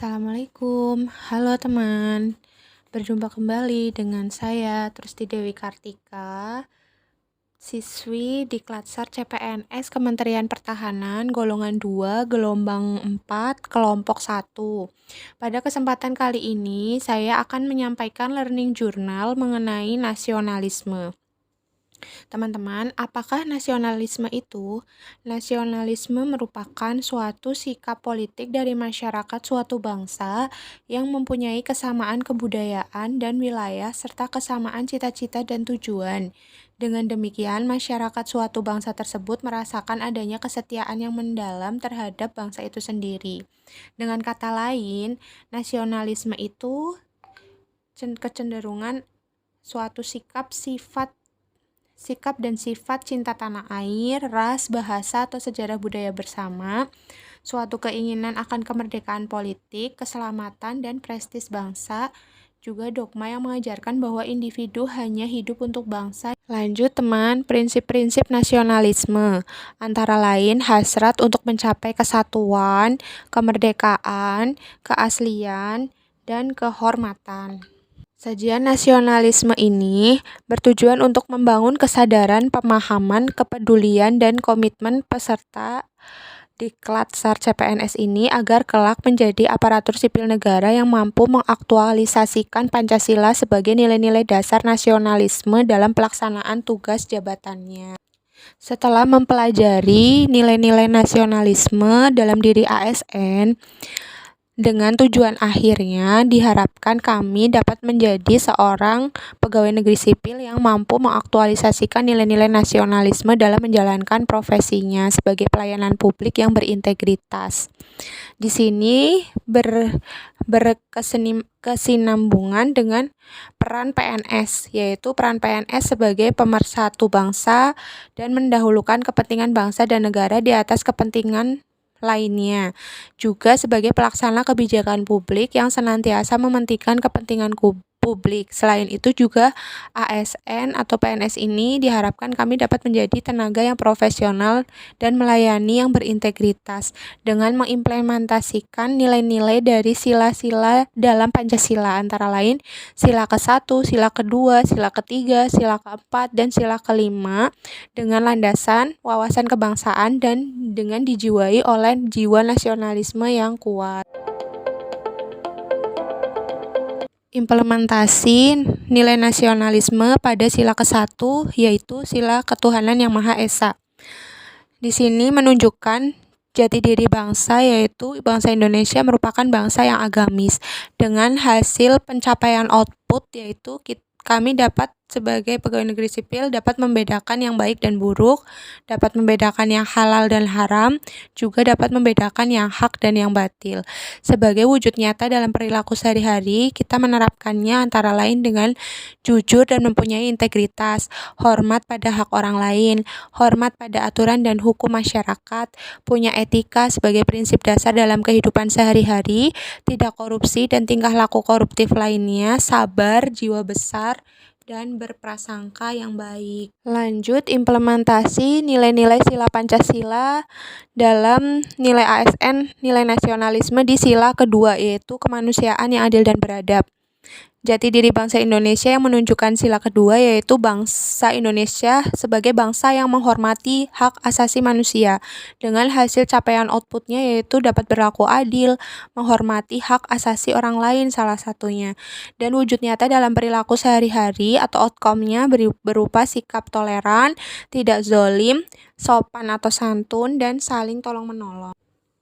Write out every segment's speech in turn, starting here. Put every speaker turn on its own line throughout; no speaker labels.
Assalamualaikum, halo teman. Berjumpa kembali dengan saya, Trusti Dewi Kartika, siswi di Klatsar CPNS Kementerian Pertahanan, golongan 2, gelombang 4, kelompok 1. Pada kesempatan kali ini, saya akan menyampaikan learning journal mengenai nasionalisme. Teman-teman, apakah nasionalisme itu? Nasionalisme merupakan suatu sikap politik dari masyarakat suatu bangsa yang mempunyai kesamaan kebudayaan dan wilayah serta kesamaan cita-cita dan tujuan. Dengan demikian, masyarakat suatu bangsa tersebut merasakan adanya kesetiaan yang mendalam terhadap bangsa itu sendiri. Dengan kata lain, nasionalisme itu kecenderungan suatu sikap dan sifat cinta tanah air, ras, bahasa, atau sejarah budaya bersama, suatu keinginan akan kemerdekaan politik, keselamatan, dan prestis bangsa, juga dogma yang mengajarkan bahwa individu hanya hidup untuk bangsa. Lanjut teman, prinsip-prinsip nasionalisme, antara lain hasrat untuk mencapai kesatuan, kemerdekaan, keaslian, dan kehormatan. Sajian nasionalisme ini bertujuan untuk membangun kesadaran, pemahaman, kepedulian, dan komitmen peserta di Klatsar CPNS ini agar kelak menjadi aparatur sipil negara yang mampu mengaktualisasikan Pancasila sebagai nilai-nilai dasar nasionalisme dalam pelaksanaan tugas jabatannya. Setelah mempelajari nilai-nilai nasionalisme dalam diri ASN, dengan tujuan akhirnya diharapkan kami dapat menjadi seorang pegawai negeri sipil yang mampu mengaktualisasikan nilai-nilai nasionalisme dalam menjalankan profesinya sebagai pelayanan publik yang berintegritas. Di sini berkesinambungan dengan peran PNS, yaitu peran PNS sebagai pemersatu bangsa dan mendahulukan kepentingan bangsa dan negara di atas kepentingan lainnya, juga sebagai pelaksana kebijakan publik yang senantiasa mementingkan kepentingan publik. Selain itu juga ASN atau PNS ini diharapkan kami dapat menjadi tenaga yang profesional dan melayani yang berintegritas dengan mengimplementasikan nilai-nilai dari sila-sila dalam Pancasila, antara lain sila ke-1, sila ke-2, sila ke-3, sila ke-4, dan sila ke-5 dengan landasan wawasan kebangsaan dan dengan dijiwai oleh jiwa nasionalisme yang kuat. Implementasi nilai nasionalisme pada sila ke-1 yaitu sila ketuhanan yang Maha Esa. Di sini menunjukkan jati diri bangsa, yaitu bangsa Indonesia merupakan bangsa yang agamis. Dengan hasil pencapaian output yaitu kami dapat sebagai pegawai negeri sipil dapat membedakan yang baik dan buruk, dapat membedakan yang halal dan haram, juga dapat membedakan yang hak dan yang batil. Sebagai wujud nyata dalam perilaku sehari-hari, kita menerapkannya antara lain dengan jujur dan mempunyai integritas, hormat pada hak orang lain, hormat pada aturan dan hukum masyarakat, punya etika sebagai prinsip dasar dalam kehidupan sehari-hari, tidak korupsi dan tingkah laku koruptif lainnya, sabar, jiwa besar, dan berprasangka yang baik. Lanjut, implementasi nilai-nilai sila Pancasila dalam nilai ASN, nilai nasionalisme di sila kedua, yaitu kemanusiaan yang adil dan beradab. Jati diri bangsa Indonesia yang menunjukkan sila kedua yaitu bangsa Indonesia sebagai bangsa yang menghormati hak asasi manusia. Dengan hasil capaian outputnya yaitu dapat berlaku adil, menghormati hak asasi orang lain salah satunya. Dan wujud nyata dalam perilaku sehari-hari atau outcome-nya berupa sikap toleran, tidak zolim, sopan atau santun, dan saling tolong-menolong.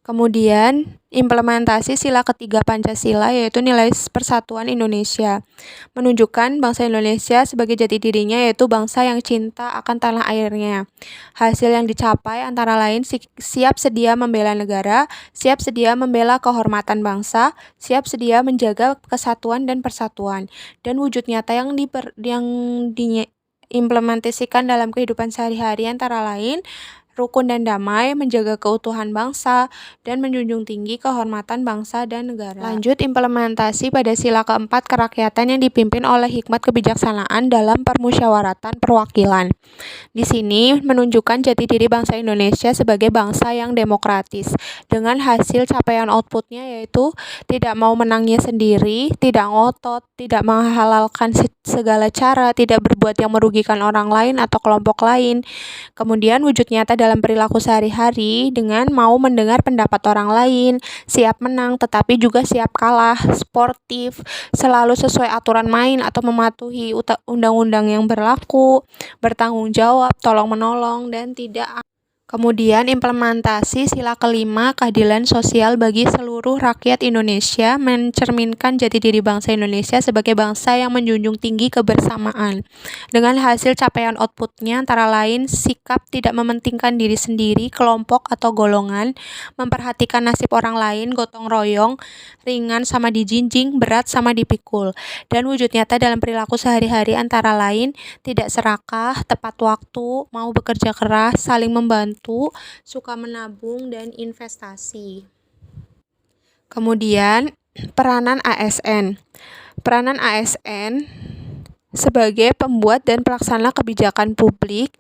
Kemudian, implementasi sila ketiga Pancasila yaitu nilai persatuan Indonesia. Menunjukkan bangsa Indonesia sebagai jati dirinya yaitu bangsa yang cinta akan tanah airnya. Hasil yang dicapai antara lain siap sedia membela negara, siap sedia membela kehormatan bangsa, siap sedia menjaga kesatuan dan persatuan. Dan wujud nyata yang diimplementasikan dalam kehidupan sehari-hari antara lain rukun dan damai, menjaga keutuhan bangsa, dan menjunjung tinggi kehormatan bangsa dan negara. Lanjut, implementasi pada sila keempat kerakyatan yang dipimpin oleh hikmat kebijaksanaan dalam permusyawaratan perwakilan. Di sini menunjukkan jati diri bangsa Indonesia sebagai bangsa yang demokratis, dengan hasil capaian outputnya yaitu tidak mau menangnya sendiri, tidak ngotot, tidak menghalalkan segala cara, tidak berbuat yang merugikan orang lain atau kelompok lain. Kemudian wujud nyata dalam perilaku sehari-hari dengan mau mendengar pendapat orang lain, siap menang tetapi juga siap kalah, sportif, selalu sesuai aturan main atau mematuhi undang-undang yang berlaku, bertanggung jawab, tolong-menolong, dan tidak. Kemudian implementasi sila kelima, keadilan sosial bagi seluruh rakyat Indonesia, mencerminkan jati diri bangsa Indonesia sebagai bangsa yang menjunjung tinggi kebersamaan. Dengan hasil capaian outputnya antara lain sikap tidak mementingkan diri sendiri, kelompok atau golongan, memperhatikan nasib orang lain, gotong royong, ringan sama dijinjing, berat sama dipikul. Dan wujud nyata dalam perilaku sehari-hari antara lain tidak serakah, tepat waktu, mau bekerja keras, saling membantu, suka menabung, dan investasi. Kemudian, peranan ASN. Peranan ASN sebagai pembuat dan pelaksana kebijakan publik,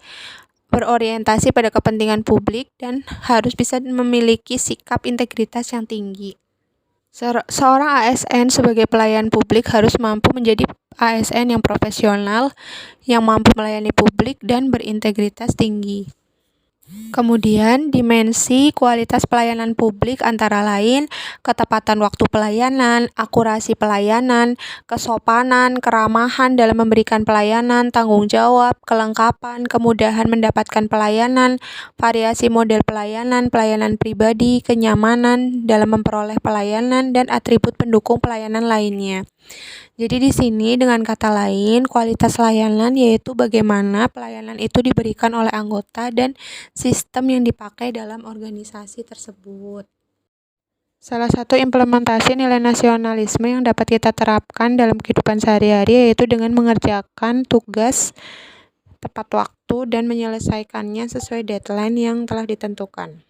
berorientasi pada kepentingan publik, dan harus bisa memiliki sikap integritas yang tinggi. Seorang ASN sebagai pelayan publik harus mampu menjadi ASN yang profesional, yang mampu melayani publik, dan berintegritas tinggi. Kemudian, dimensi kualitas pelayanan publik antara lain ketepatan waktu pelayanan, akurasi pelayanan, kesopanan, keramahan dalam memberikan pelayanan, tanggung jawab, kelengkapan, kemudahan mendapatkan pelayanan, variasi model pelayanan, pelayanan pribadi, kenyamanan dalam memperoleh pelayanan, dan atribut pendukung pelayanan lainnya. Jadi di sini dengan kata lain, kualitas layanan yaitu bagaimana pelayanan itu diberikan oleh anggota dan sistem yang dipakai dalam organisasi tersebut. Salah satu implementasi nilai nasionalisme yang dapat kita terapkan dalam kehidupan sehari-hari yaitu dengan mengerjakan tugas tepat waktu dan menyelesaikannya sesuai deadline yang telah ditentukan.